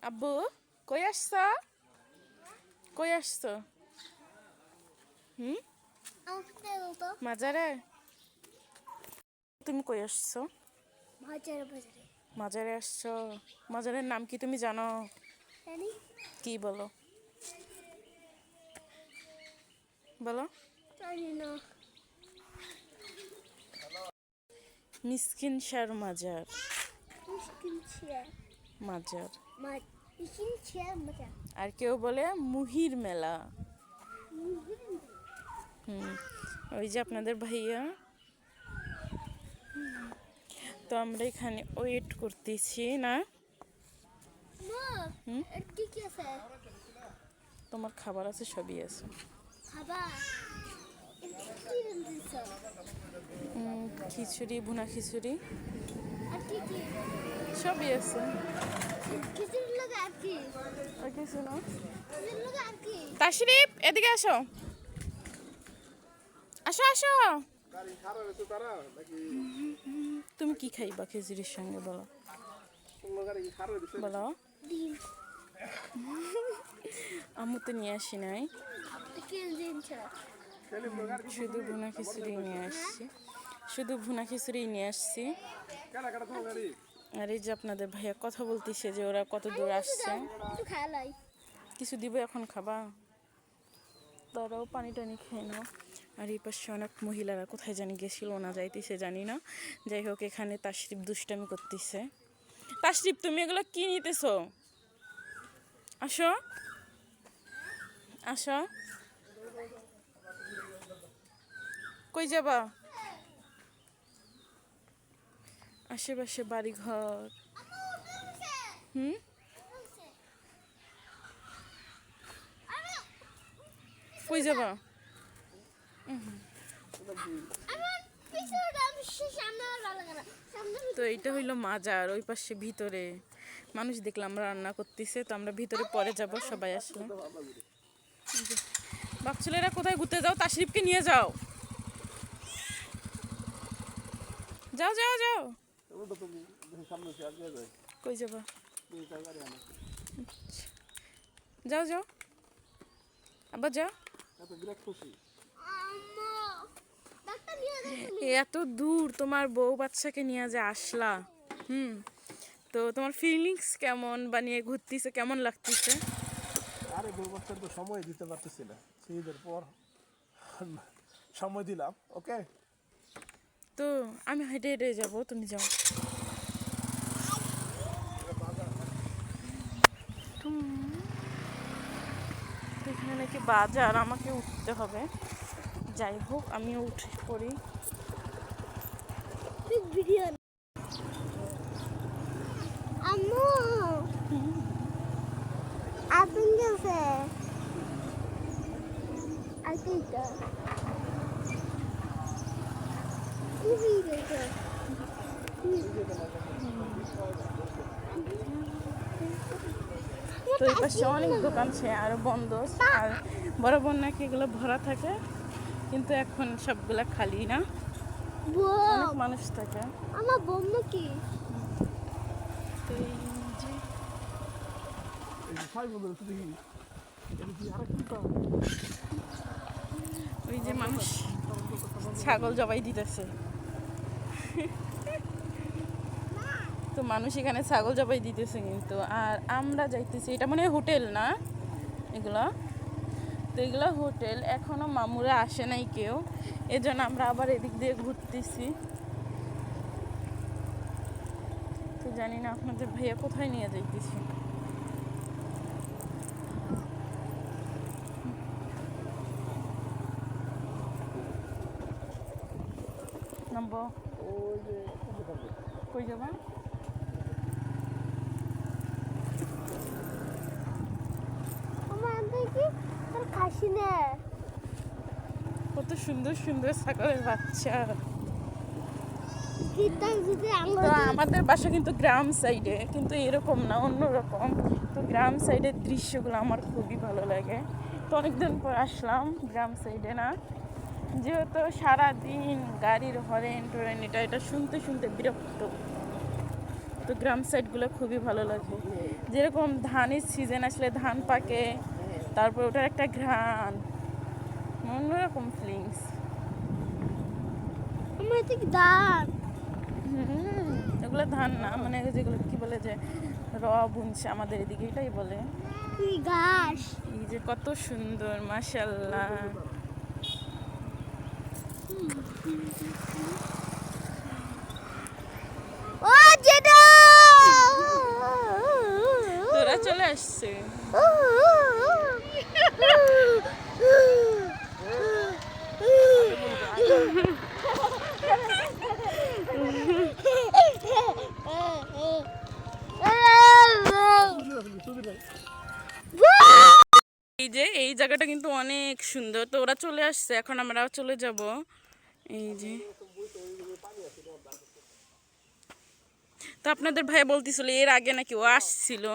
আব্বু কই আসছ? কই আসছ? হুম, মাজারে? তুমি কই আসছ? মাজারে আসছ? মাজারের নাম কি তুমি জানো? কি বলো বলো। মিসকিন শার মাজার। মাজার আর কেউ বলে মুহির মেলা। হুম, ওই যে আপনাদের ভাইয়া। তো আমরা এখানে ওয়েট করতেছি না। তোমার খাবার আছে, সবই আছে। খিচুড়ি, ভুনা খিচুড়ি সবই আছে। আর কিছু না। তাশরিফ এদিকে আসো, আসো আসো। তুমি কি খাইবা খিচুড়ির সঙ্গে বলো বলো। আম্মু তো নিয়ে আসি নাই, শুধু ভুনা খিচুড়ি নিয়ে আসছি, শুধু ভুনা খিচুড়ি নিয়ে আসছি। আর এই যে আপনাদের ভাইয়া কথা বলতেছে যে ওরা কত দূর আসছে। কিছু দিব এখন, খাবা? তারাও পানি টানি খেয়ে নাও। আর এই পাশে অনেক মহিলারা কোথায় জানি গেছিল না, যাইতেছে জানি না। যাই হোক, এখানে তাশরিফ দুষ্টামি করতেছে। তাশরিফ তুমি এগুলো কি নিতেছো? আসো আসো। কই যাবা? আশেপাশে বাড়ি ঘর। হুম, কই যাবা? তো এইটা হইলো মাজার, ওই পাশে ভিতরে মানুষ দেখলাম রান্না করতেছে। তো আমরা ভিতরে পরে যাব, সবাই আসলে। বাচ্চালেরা কোথায় ঘুরতে যাও? তাশরিফকে নিয়ে যাও, যাও যাও যাও। কই যাবা? যাও যাও, আবার যাও। এত দূর তোমার বউ বাচ্চাকে নিয়ে যে আসলা। তো তোমার ফিলিংস কেমন? বানিয়ে ঘুরতেছে, কেমন লাগতেছে? আরে বউ বাচ্চার তো সময় দিতে পারতেছি না, ঈদের পর সময় দিলাম। ওকে, তো আমি হেঁটে হেঁটে যাবো, তুমি যাও। এখানে নাকি বাজার, আমাকে উঠতে হবে। যাই হোক, আমিও উঠে পড়ি। আম্মু আপন গেছে আর কিটা খুবই গেছে। তো এই পাশে অনেক দোকান আছে আর বন্ধ। আর বড় বোন নাকি এগুলো ভরা থাকে, কিন্তু এখন সবগুলা খালি না, অনেক মানুষ থাকে। আমার বোন কি তো এই যে ওই যে মানুষ ছাগল জবাই দিতেছে। তো মানুষ এখানে ছাগল জবাই দিতেছে কিন্তু। আর আমরা যাইতেছি, এটা মনে হয় হোটেল না এগুলো? তো এগুলো হোটেল, এখনো মামুরা আসে নাই কেউ, এজন্য আমরা আবার এদিক দিয়ে ঘুরতেছি। তো জানি না আপনাদের ভাইয়া কোথায় নিয়ে যাইতেছি। নামবো? কই যাবা? আমার দেখি আর খাসি না কত সুন্দর সুন্দর ছাগলের বাচ্চা। তো আমাদের বাসা কিন্তু গ্রাম সাইডে, কিন্তু এরকম না, অন্যরকম। তো গ্রাম সাইডের দৃশ্যগুলো আমার খুবই ভালো লাগে। তো অনেকদিন পর আসলাম গ্রাম সাইডে, না যেহেতু সারাদিন গাড়ির হরেন টোরেন এটা এটা শুনতে শুনতে বিরক্ত। তো গ্রাম সাইডগুলো খুবই ভালো লাগে, যেরকম ধানের সিজন আসলে ধান পাকে, তারপর ওটার একটা ঘ্রাণ, অন্যরকম ফিলিংস। আমার থেকে ধান এগুলো ধান না, মানে যেগুলো কি বলে যে র বুনছে আমাদের এদিকে এটাই বলে। কি ঘাস। এই যে কত সুন্দর, মাশাআল্লাহ। ও যেটা তোরা চলে আসছে। এই যে এই জায়গাটা কিন্তু অনেক সুন্দর, তো ওরা চলে আসছে, এখন আমরা চলে যাব। এই যে তো আপনাদের ভাই বলতেছিল এর আগে নাকি ও আসছিল,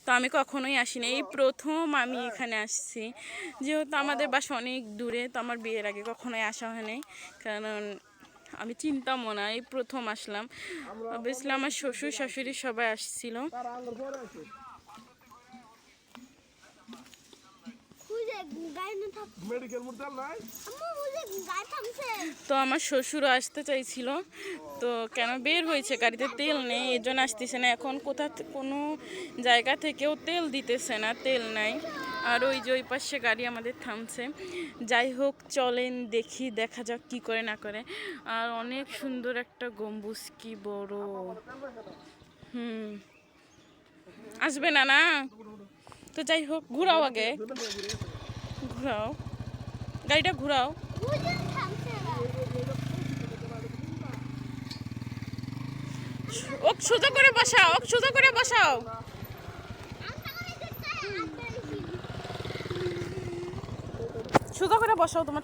তো আমি কখনোই আসিনি, এই প্রথম আমি এখানে আসছি। যেহেতু আমাদের বাসা অনেক দূরে, তো আমার বিয়ের আগে কখনোই আসা হয়নি, কারণ আমি চিন্তামও না, এই প্রথম আসলাম। অবভিয়াসলি আমার শ্বশুর শাশুড়ি সবাই আসছিল। মেডিকেল মুরতাল নাই তো আমার শ্বশুরও আসতে চাইছিল, তো কেন বের হয়েছে, গাড়িতে তেল নেই, এর জন্য আসতেছে না। এখন কোনো জায়গা থেকেও তেল দিতেছে না, তেল নাই। আর ওই যে ওই পাশে গাড়ি আমাদের থামছে। যাই হোক চলেন দেখি, দেখা যাক কি করে না করে। আর অনেক সুন্দর একটা গম্বুজ, কি বড়। আসবে না না, তো যাই হোক ঘুরাও, আগে ঘুরাও, গাড়িটা ঘুরাও। ওক সোজা করে বসাও, ওক সোজা করে বসাও। সোজা করে বসাও তোমার